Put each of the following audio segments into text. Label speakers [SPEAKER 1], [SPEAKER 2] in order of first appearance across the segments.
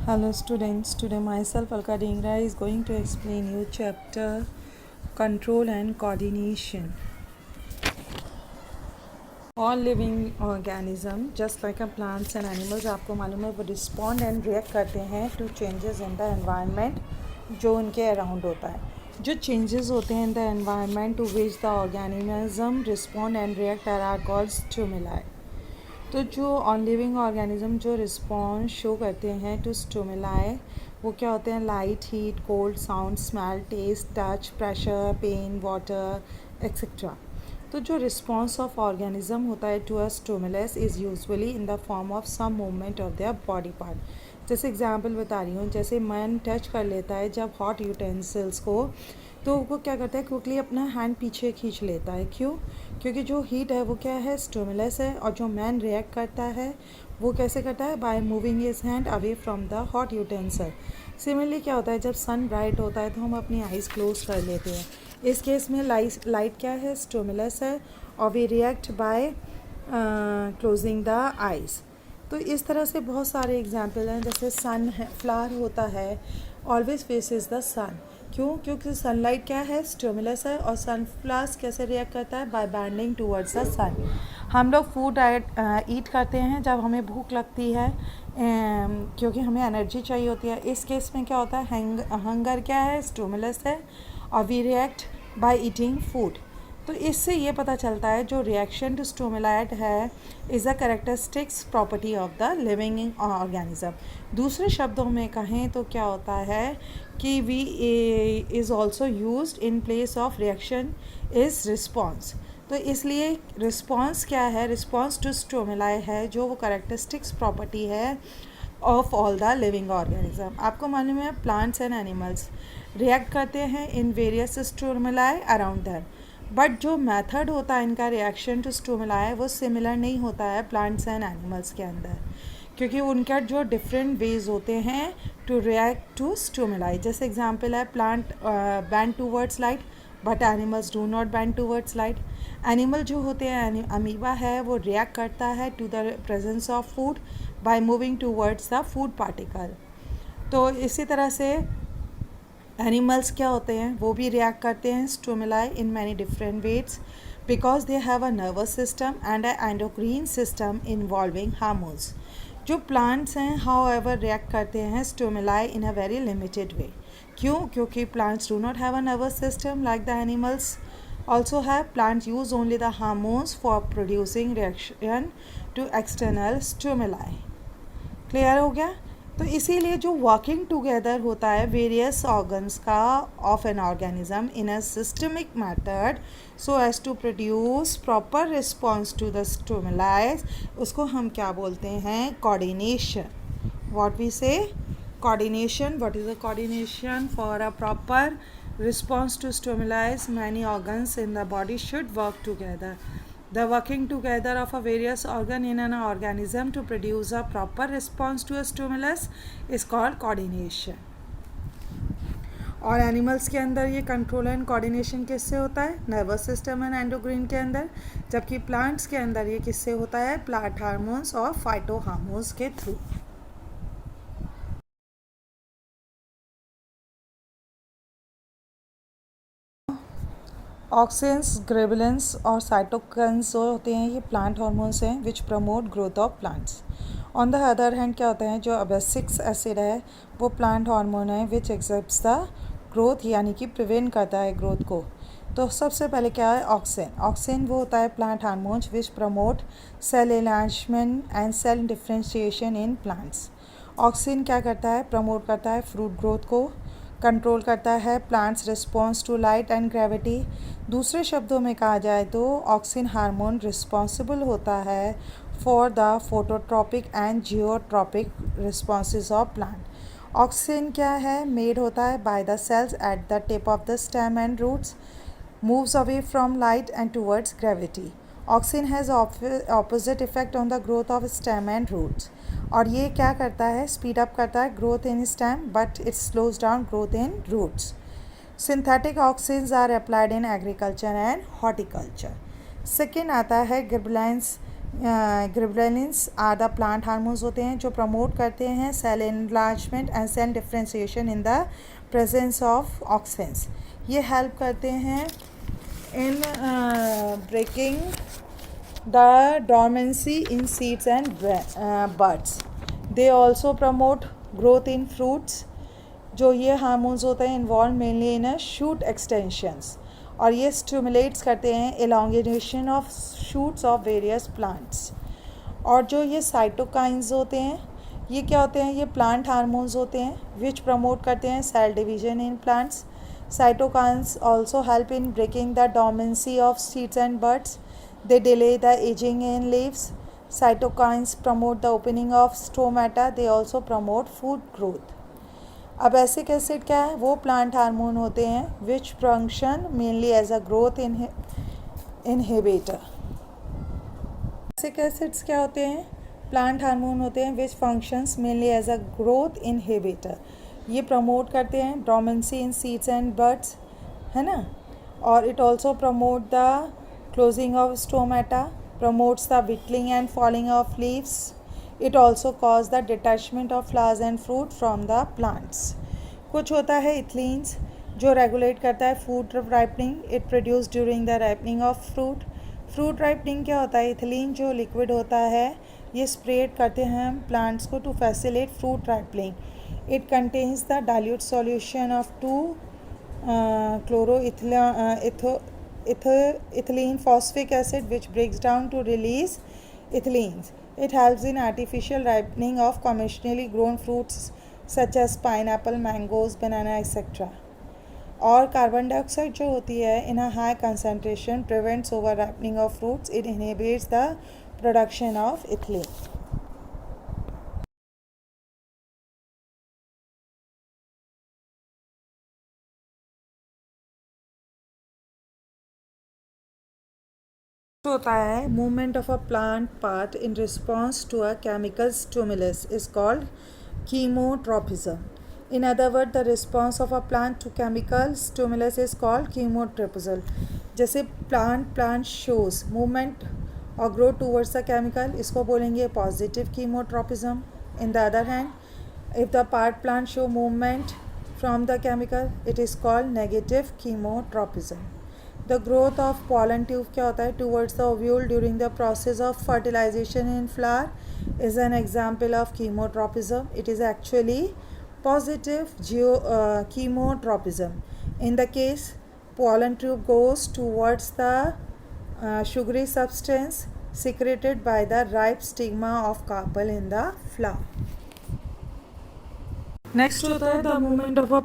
[SPEAKER 1] Hello students, today myself Alka Dhingra is going to explain you chapter Control and Coordination. All living organism just like a plants and animals आपको मालूम है वो respond and react करते हैं to changes in the environment जो उनके around होता है. जो changes होते हैं in the environment to which the organism respond and react are called stimuli. तो जो ऑन लिविंग ऑर्गेनिज्म जो रिस्पॉन्स शो करते हैं टू स्टिमुलाई वो क्या होते हैं light heat cold sound smell taste touch pressure pain water etcetera. तो जो रिस्पॉन्स ऑफ ऑर्गेनिज्म होता है to a stimulus is usually in the form of some movement of their body part. जैसे example बता रही हूँ, जैसे मन टच कर लेता है जब हॉट यूटेंसिल्स को, तो वो क्या करता है क्विकली अपना हैंड पीछे खींच लेता है. क्यों? क्योंकि जो हीट है वो क्या है, स्टिमुलस है. और जो मैन रिएक्ट करता है वो कैसे करता है, by moving his hand away from the hot utensil. Similarly क्या होता है, जब सन ब्राइट होता है तो हम अपनी आइज़ क्लोज कर लेते हैं. इस केस में लाइट क्या है, स्टिमुलस है, और we react by closing the eyes. तो इस तरह से बहुत सारे एग्जाम्पल हैं. जैसे सन है, फ्लावर होता है, ऑलवेज फेसेस द सन. क्यों? क्योंकि सनलाइट क्या है, स्टिमुलस है. और सनफ्लावर्स कैसे रिएक्ट करता है, बाय बैंडिंग टूवर्ड्स द सन. हम लोग फूड ईट करते हैं जब हमें भूख लगती है, क्योंकि हमें एनर्जी चाहिए होती है. इस केस में क्या होता है, हंगर क्या है, स्टिमुलस है, और we react by eating food. तो इससे ये पता चलता है जो रिएक्शन टू स्टिमुलेट है is a characteristics property of the living organism. दूसरे शब्दों में कहें तो क्या होता है कि we is also used in place of reaction is response. तो इसलिए रिस्पॉन्स क्या है, रिस्पॉन्स टू स्टिमुलाई है जो वो कैरेक्टरिस्टिक्स प्रॉपर्टी है of all the living organism. आपको मालूम है प्लांट्स एंड एनिमल्स रिएक्ट करते हैं in various stimuli around them, but जो मेथड होता है इनका रिएक्शन टू स्टिमुलाई वो सिमिलर नहीं होता है प्लांट्स एंड एनिमल्स के अंदर, क्योंकि उनका जो डिफरेंट वेज होते हैं टू रिएक्ट टू स्टिमुलाई. जैसे एग्जांपल है, plant bend towards light but animals do not bend towards light. Animal जो होते हैं, अमीबा है, वो रिएक्ट करता है to the presence of food by moving towards the food particle. तो इसी तरह से एनिमल्स क्या होते हैं, वो भी रिएक्ट करते हैं stimuli in many different ways because they have a nervous system and a endocrine system involving hormones. जो प्लांट्स हैं हाउ एवर रिएक्ट करते हैं stimuli in a very limited way. क्यों? क्योंकि plants do not have a nervous system like the animals also have. Plants use only the hormones for producing reaction to external stimuli. Clear हो गया? तो इसीलिए जो working together होता है various organs का of an organism in a systemic method so as to produce proper response to the stimuli, उसको हम क्या बोलते हैं, coordination. What we say, coordination. What is the coordination? For a proper response to stimuli, many organs in the body should work together. The working together of a various organ in an organism to produce a proper response to a stimulus is called coordination. और animals के अंदर ये control and coordination किससे होता है, nervous system and endocrine के अंदर. जबकि प्लांट्स के अंदर ये किससे होता है, प्लांट हार्मोन्स और फाइटो हार्मोन्स के थ्रू. ऑक्सिन्स, ग्रेबुलेंस और साइटोकिन्स जो होते हैं ये प्लांट हार्मोन्स हैं विच promote growth of plants. On the other hand क्या होता है, जो अबेसिक एसिड है वो प्लांट हार्मोन है विच एक्सेप्ट्स द ग्रोथ, यानी कि प्रिवेंट करता है ग्रोथ को. तो सबसे पहले क्या है, ऑक्सिन. ऑक्सिन वो होता है plant hormones which promote cell enlargement and cell differentiation in plants. Auxin क्या करता है, प्रमोट करता है फ्रूट ग्रोथ को, कंट्रोल करता है plants response to light and gravity. दूसरे शब्दों में कहा जाए तो ऑक्सिन हार्मोन रिस्पॉन्सिबल होता है for the phototropic and geotropic responses of plant. Auxin क्या है, मेड होता है by the cells at the tip of the stem and roots, moves away from light and towards gravity. Auxin has opposite effect on the growth of stem and roots. और ये क्या करता है, speed up करता है growth in stem but it slows down growth in roots. Synthetic auxins are applied in agriculture and horticulture. Second आता है gibberellins. Gibberellins are the plant hormones होते हैं जो प्रमोट करते हैं cell enlargement and cell differentiation in the presence of auxins. ये help करते हैं in breaking the dormancy in seeds and buds. They also promote growth in fruits. जो ये हार्मोन्स होते हैं इन्वॉल्व मेनली इन शूट एक्सटेंशंस, और ये स्टिमुलेट्स करते हैं elongation of shoots of various plants. और जो ये साइटोकाइंस होते हैं ये क्या होते हैं, ये प्लांट हार्मोन्स होते हैं विच प्रमोट करते हैं cell division in plants. Cytokinins also help in breaking the dormancy of seeds and buds. They delay the ageing in leaves. Cytokinins promote the opening of stomata. They also promote food growth. अब abscisic acid क्या है, वो plant hormone होते हैं which function mainly as a growth inhibitor. Abscisic acids क्या होते हैं, plant hormone होते हैं which functions mainly as a growth inhibitor. ये प्रमोट करते हैं dormancy in seeds and buds, है ना। और it also promote the closing of stomata, promotes the wilting and falling of leaves. It also cause the detachment of flowers and fruit from the plants. कुछ होता है ethylenes जो regulate करता है food ripening. It produce during the ripening of fruit. Fruit ripening क्या होता है, ethylene जो लिक्विड होता है ये स्प्रेड करते हैं हम प्लांट्स को to facilitate fruit ripening. It contains the dilute solution of 2 chloro ethylene phosphoric acid which breaks down to release ethylenes. It helps in artificial ripening of commercially grown fruits such as pineapple, mangoes, banana, etc. और carbon dioxide जो होती है in a high concentration prevents over ripening of fruits. It inhibits the production of ethylene. होता है movement of a plant part in response to a chemical stimulus is called chemotropism. In other words, the response of a plant to chemical stimulus is called chemotropism. जैसे plant shows movement or grow towards the chemical, इसको बोलेंगे positive chemotropism. In the other hand, if the plant show movement from the chemical, it is called negative chemotropism. The growth of pollen tube क्या होता है towards the ovule during the process of fertilization in flower is an example of chemotropism. It is actually positive chemotropism. In the case pollen tube goes towards the sugary substance secreted by the ripe stigma of carpel in the flower. Next होता है the movement of a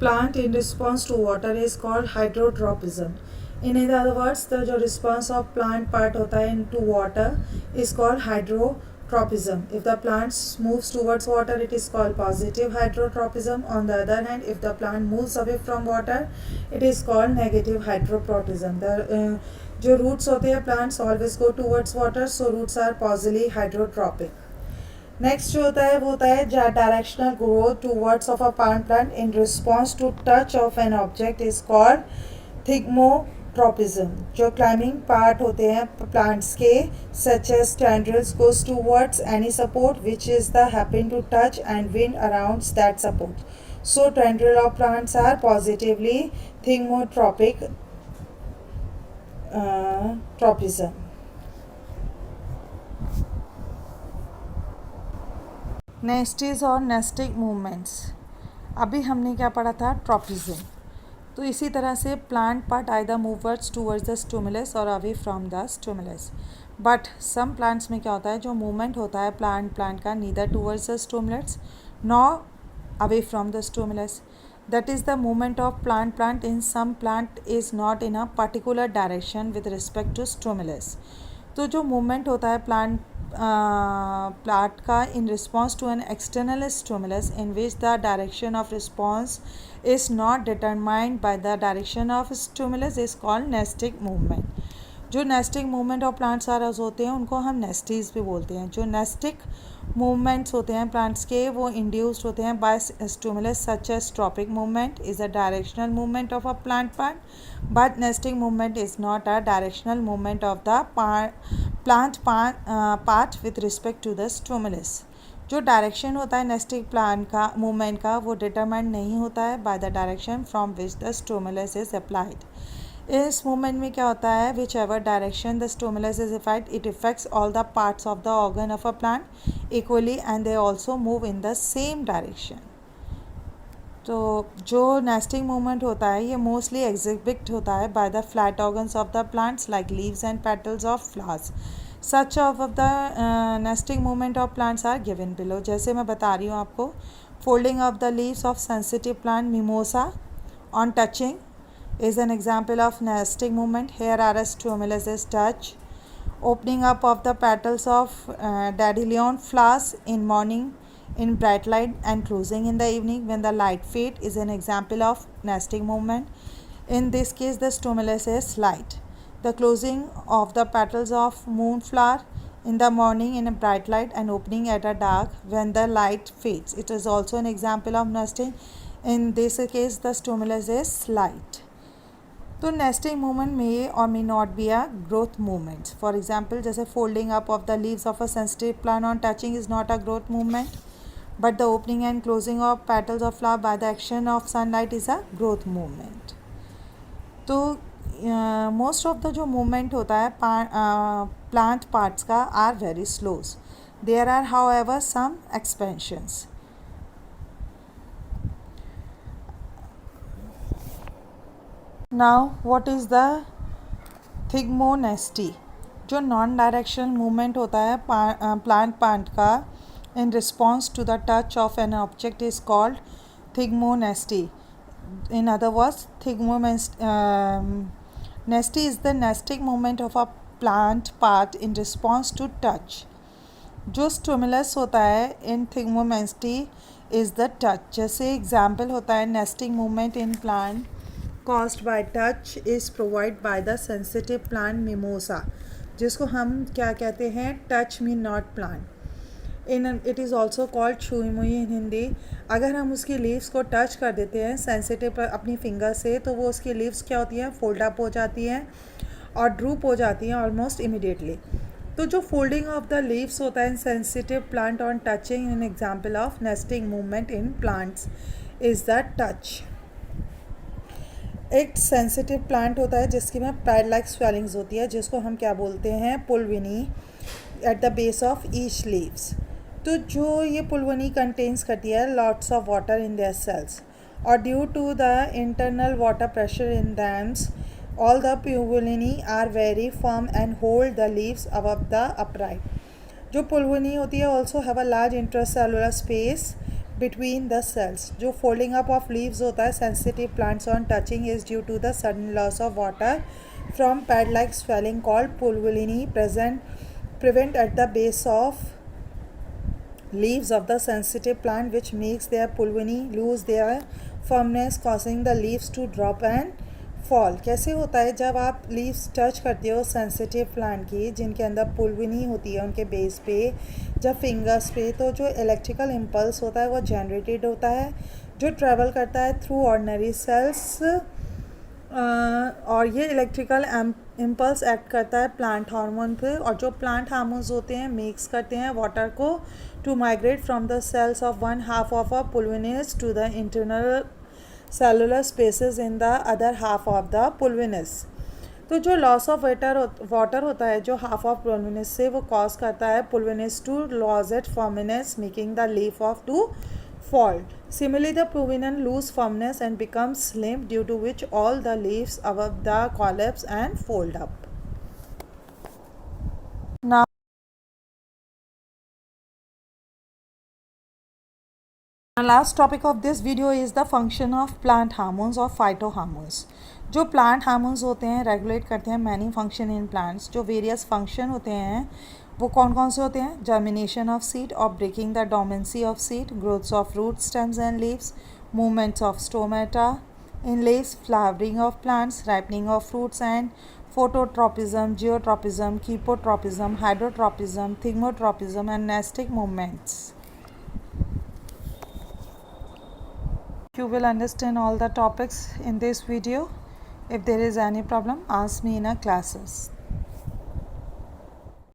[SPEAKER 1] plant in response to water is called hydrotropism. In other words, the जो response of plant part होता है into water is called hydrotropism. If the plant moves towards water, it is called positive hydrotropism. On the other hand, if the plant moves away from water, it is called negative hydrotropism. The जो roots होते हैं plants always go towards water, so roots are positively hydrotropic. Next जो होता है वो होता है directional growth towards of a plant in response to touch of an object is called thigmotropism. जो क्लाइंबिंग पार्ट होते हैं प्लांट्स के such as tendrils goes towards any support which is the happen to touch and wind around that support. So tendril of plants are positively thigmotropic tropism. Nasties और nastic movements. अभी हमने क्या पढ़ा था, tropism. तो इसी तरह से plant part either movers towards the stimulus और away from the stimulus. But some plants में क्या होता है, जो मूवमेंट होता है प्लांट का neither towards the stimulus nor away from the stimulus. That is the movement of plant in some plant is not in a particular direction with respect to stimulus. तो जो मूवमेंट होता है plant का in response to an external stimulus in which the direction of response is not determined by the direction of stimulus is called nestic movement. जो nesting movement of plants are होते हैं उनको हम नेस्टीज भी बोलते हैं। जो नेस्टिक मूवमेंट्स होते हैं प्लांट्स के वो इंड्यूस्ड होते हैं by stimulus such as tropic movement is a directional movement of a plant part but nesting movement is not a directional movement of the plant part with respect to the stimulus. जो direction होता है nastic plant का movement का वो determined नहीं होता है by the direction from which the stimulus is applied. इस मूवमेंट में क्या होता है, which ever direction the stimulus is effect it effects all the parts of the organ of a plant equally and they also move in the same direction. तो जो nesting movement होता है ये मोस्टली एग्जिबिट होता है by the flat organs of the plants like leaves and petals of flowers. Such of the nesting movement of plants are given below. जैसे मैं बता रही हूँ आपको, folding of the leaves of sensitive plant mimosa on touching is an example of nesting movement. Here are a stimulus is touch. Opening up of the petals of dandelion flowers in morning in bright light and closing in the evening when the light fade is an example of nesting movement. In this case the stimulus is light. The closing of the petals of moonflower in the morning in a bright light and opening at a dark when the light fades. It is also an example of nesting. In this case the stimulus is light. तो nastic movement may और may not be a growth movement. For example जैसे folding up of the leaves of a sensitive plant on touching is not a growth movement but the opening and closing of petals of flower by the action of sunlight is a growth movement. तो most of the जो movement होता है plant parts का are very slows. There are however some expansions. Now what is the thigmonasty? जो non directional movement होता है plant part का in response to the touch of an object is called thigmonasty. In other words nasty is the nastic movement of a plant part in response to touch. जो stimulus होता है in thigmonasty is the touch. जैसे example होता है nastic movement in plant caused by touch is provided by the sensitive plant mimosa, जिसको हम क्या कहते हैं, touch me not plant. In it is also called छुई मुई इन हिंदी। अगर हम उसकी लीव्स को टच कर देते हैं सेंसिटिव पर अपनी फिंगर से तो वो उसकी लीव्स क्या होती हैं, फोल्ड अप हो जाती हैं और ड्रूप हो जाती हैं ऑलमोस्ट इमिडिएटली। तो जो फोल्डिंग ऑफ द लीव्स होता है in sensitive plant on touching in example of nastic movement in plants is the touch. एक सेंसिटिव प्लांट होता है जिसकी में पैड लाइक स्वेलिंग्स होती है जिसको हम क्या बोलते हैं, pulvini at the base of each leaves. तो जो ये पुलविनी कंटेन्स करती है lots of water in their cells और due to the internal water pressure in them all the pulvini are very firm and hold the leaves above the upright. जो pulvini होती है also have a large intracellular space between the cells। जो folding up of leaves होता है sensitive plants on touching is due to the sudden loss of water from pad like swelling called pulvini prevent at the base of leaves of the sensitive plant which makes their pulvini lose their firmness causing the leaves to drop and fall. कैसे होता है, जब आप leaves touch करते हो sensitive plant की जिनके अंदर पुलविनी होती है उनके बेस पे जब फिंगर्स पे, तो जो इलेक्ट्रिकल इम्पल्स होता है वो जनरेटेड होता है जो ट्रेवल करता है थ्रू ऑर्डिनरी सेल्स और ये इलेक्ट्रिकल इम्पल्स एक्ट करता है प्लांट हार्मोन पे और जो प्लांट हार्मोन्स होते हैं मेक्स करते हैं वाटर को to migrate from the cells of one half of a pulvinus to the internal cellular spaces in the other half of the pulvinus. तो जो लॉस ऑफ वाटर होता है जो हाफ ऑफ पुलविनस से वो कॉज करता है pulvinus to loss it firmness making the leaf of to fall. Similarly, the pulvinon lose firmness and becomes slim due to which all the leaves above the collapse and fold up. Now, the last topic of this video is the function of plant hormones or phytohormones. जो plant hormones होते हैं regulate करते हैं many function in plants. जो various function होते हैं वो कौन कौन से होते हैं, जर्मिनेशन ऑफ सीड और breaking the dormancy of seed, growths of root stems and leaves, movements of stomata in leaves, flowering of plants, ripening of fruits and phototropism, geotropism, kepotropism, hydrotropism, thigmotropism, and nesting movements. You will understand all the topics in this video. If there is any problem, ask me in our classes.